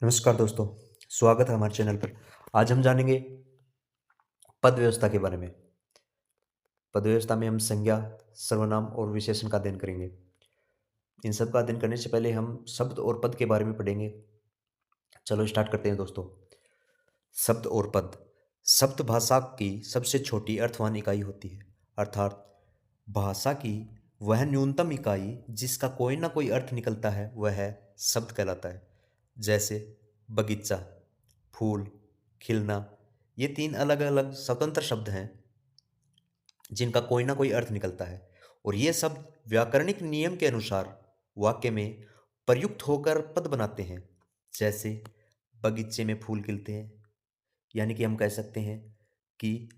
नमस्कार दोस्तों, स्वागत है हमारे चैनल पर। आज हम जानेंगे पद व्यवस्था के बारे में। पद व्यवस्था में हम संज्ञा, सर्वनाम और विशेषण का अध्ययन करेंगे। इन सब का अध्ययन करने से पहले हम शब्द और पद के बारे में पढ़ेंगे। चलो स्टार्ट करते हैं दोस्तों। शब्द और पद। शब्द भाषा की सबसे छोटी अर्थवान इकाई होती है, अर्थात भाषा की वह न्यूनतम इकाई जिसका कोई ना कोई अर्थ निकलता है वह शब्द कहलाता है। जैसे बगीचा, फूल, खिलना, ये तीन अलग अलग स्वतंत्र शब्द हैं जिनका कोई ना कोई अर्थ निकलता है, और ये शब्द व्याकरणिक नियम के अनुसार वाक्य में प्रयुक्त होकर पद बनाते हैं। जैसे बगीचे में फूल खिलते हैं, यानी कि हम कह सकते हैं कि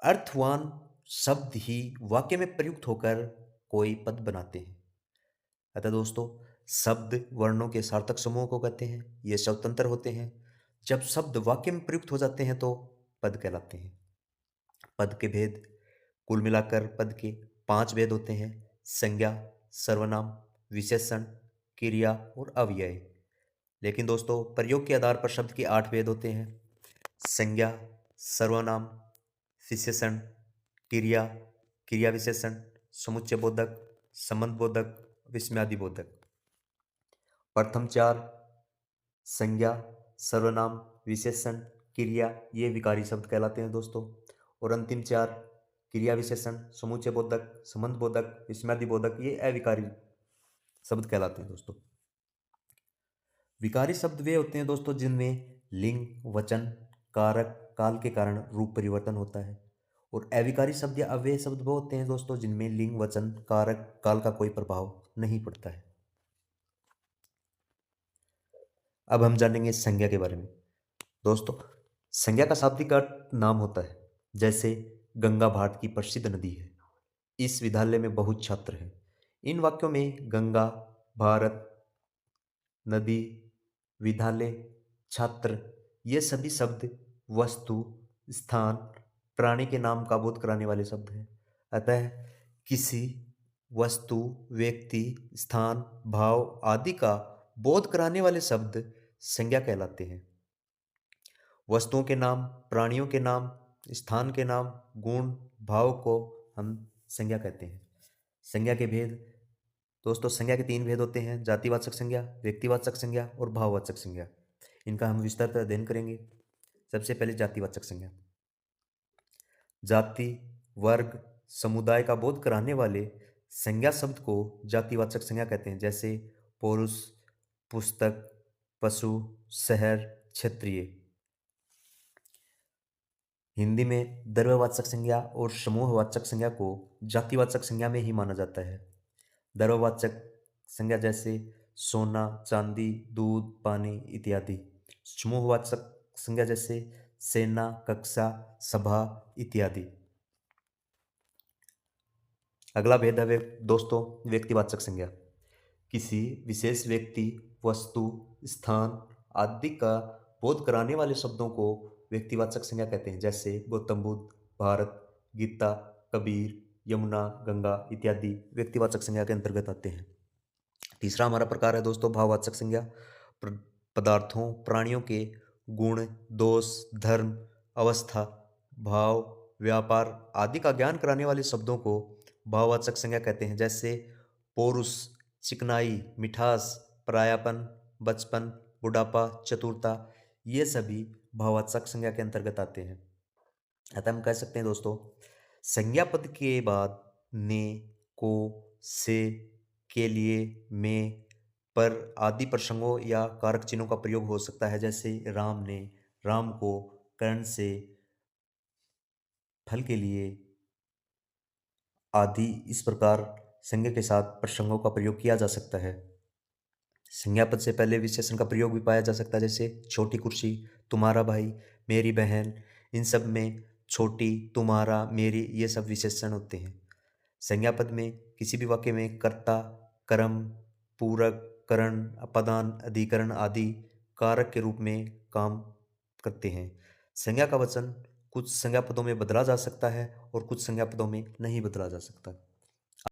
अर्थवान शब्द ही वाक्य में प्रयुक्त होकर कोई पद बनाते हैं। अतः दोस्तों, शब्द वर्णों के सार्थक समूह को कहते हैं। ये स्वतंत्र होते हैं। जब शब्द वाक्य में प्रयुक्त हो जाते हैं तो पद कहलाते हैं। पद के भेद। कुल मिलाकर पद के 5 भेद होते हैं: संज्ञा, सर्वनाम, विशेषण, क्रिया और अव्यय। लेकिन दोस्तों, प्रयोग के आधार पर शब्द के 8 भेद होते हैं: संज्ञा, सर्वनाम, विशेषण, क्रिया, क्रिया विशेषण, समुच्चय बोधक, संबंध बोधक, विस्मयादि बोधक। प्रथम 4 संज्ञा, सर्वनाम, विशेषण, क्रिया, ये विकारी शब्द कहलाते हैं दोस्तों। और अंतिम 4 क्रिया विशेषण, समुच्चय बोधक, संबंध बोधक, विस्मयादि बोधक, ये अविकारी शब्द कहलाते हैं दोस्तों। विकारी शब्द वे होते हैं दोस्तों जिनमें लिंग, वचन, कारक, काल के कारण रूप परिवर्तन होता है। और अविकारी शब्द या अव्यय शब्द वो होते हैं दोस्तों जिनमें लिंग, वचन, कारक, काल का कोई प्रभाव नहीं पड़ता है। अब हम जानेंगे संज्ञा के बारे में। दोस्तों, संज्ञा का शाब्दिक अर्थ नाम होता है। जैसे गंगा भारत की प्रसिद्ध नदी है, इस विद्यालय में बहुत छात्र हैं। इन वाक्यों में गंगा, भारत, नदी, विद्यालय, छात्र, ये सभी शब्द वस्तु, स्थान, प्राणी के नाम का बोध कराने वाले शब्द हैं। अतः किसी वस्तु, व्यक्ति, स्थान, भाव आदि का बोध कराने वाले शब्द संज्ञा कहलाते हैं। वस्तुओं के नाम, प्राणियों के नाम, स्थान के नाम, गुण, भाव को हम संज्ञा कहते हैं। संज्ञा के भेद। दोस्तों, संज्ञा के 3 भेद होते हैं: जातिवाचक संज्ञा, व्यक्तिवाचक संज्ञा और भाववाचक संज्ञा। इनका हम विस्तार अध्ययन करेंगे। सबसे पहले जातिवाचक संज्ञा। जाति, वर्ग, समुदाय का बोध कराने वाले संज्ञा शब्द को जातिवाचक संज्ञा कहते हैं। जैसे पुरुष, पुस्तक, पशु, शहर, क्षत्रिय। हिंदी में द्रव्यवाचक संज्ञा और समूहवाचक संज्ञा को जातिवाचक संज्ञा में ही माना जाता है। द्रव्यवाचक संज्ञा जैसे सोना, चांदी, दूध, पानी इत्यादि। समूहवाचक संज्ञा जैसे सेना, कक्षा, सभा इत्यादि। अगला भेद है दोस्तों व्यक्तिवाचक संज्ञा। किसी विशेष व्यक्ति, वस्तु, स्थान आदि का बोध कराने वाले शब्दों को व्यक्तिवाचक संज्ञा कहते हैं। जैसे गौतम बुद्ध, भारत, गीता, कबीर, यमुना, गंगा इत्यादि व्यक्तिवाचक संज्ञा के अंतर्गत आते हैं। तीसरा हमारा प्रकार है दोस्तों भाववाचक संज्ञा। पदार्थों, प्राणियों के गुण, दोष, धर्म, अवस्था, भाव, व्यापार आदि का ज्ञान कराने वाले शब्दों को भाववाचक संज्ञा कहते हैं। जैसे पौरुष, चिकनाई, मिठास, परायापन, बचपन, बुढ़ापा, चतुरता, ये सभी भाववाचक संज्ञा के अंतर्गत आते हैं। अतः हम कह सकते हैं दोस्तों, संज्ञा पद के बाद ने, को, से, के लिए, में, पर आदि प्रसंगों या कारक चिन्हों का प्रयोग हो सकता है। जैसे राम ने, राम को, कर्ण से, फल के लिए आदि। इस प्रकार संज्ञा के साथ प्रसंगों का प्रयोग किया जा सकता है। संज्ञा पद से पहले विशेषण का प्रयोग भी पाया जा सकता है। जैसे छोटी कुर्सी, तुम्हारा भाई, मेरी बहन। इन सब में छोटी, तुम्हारा, मेरी, ये सब विशेषण होते हैं। संज्ञा पद में किसी भी वाक्य में कर्ता, कर्म, पूरक, करण, अपदान, अधिकरण आदि कारक के रूप में काम करते हैं। संज्ञा का वचन कुछ संज्ञा पदों में बदला जा सकता है और कुछ संज्ञा पदों में नहीं बदला जा सकता।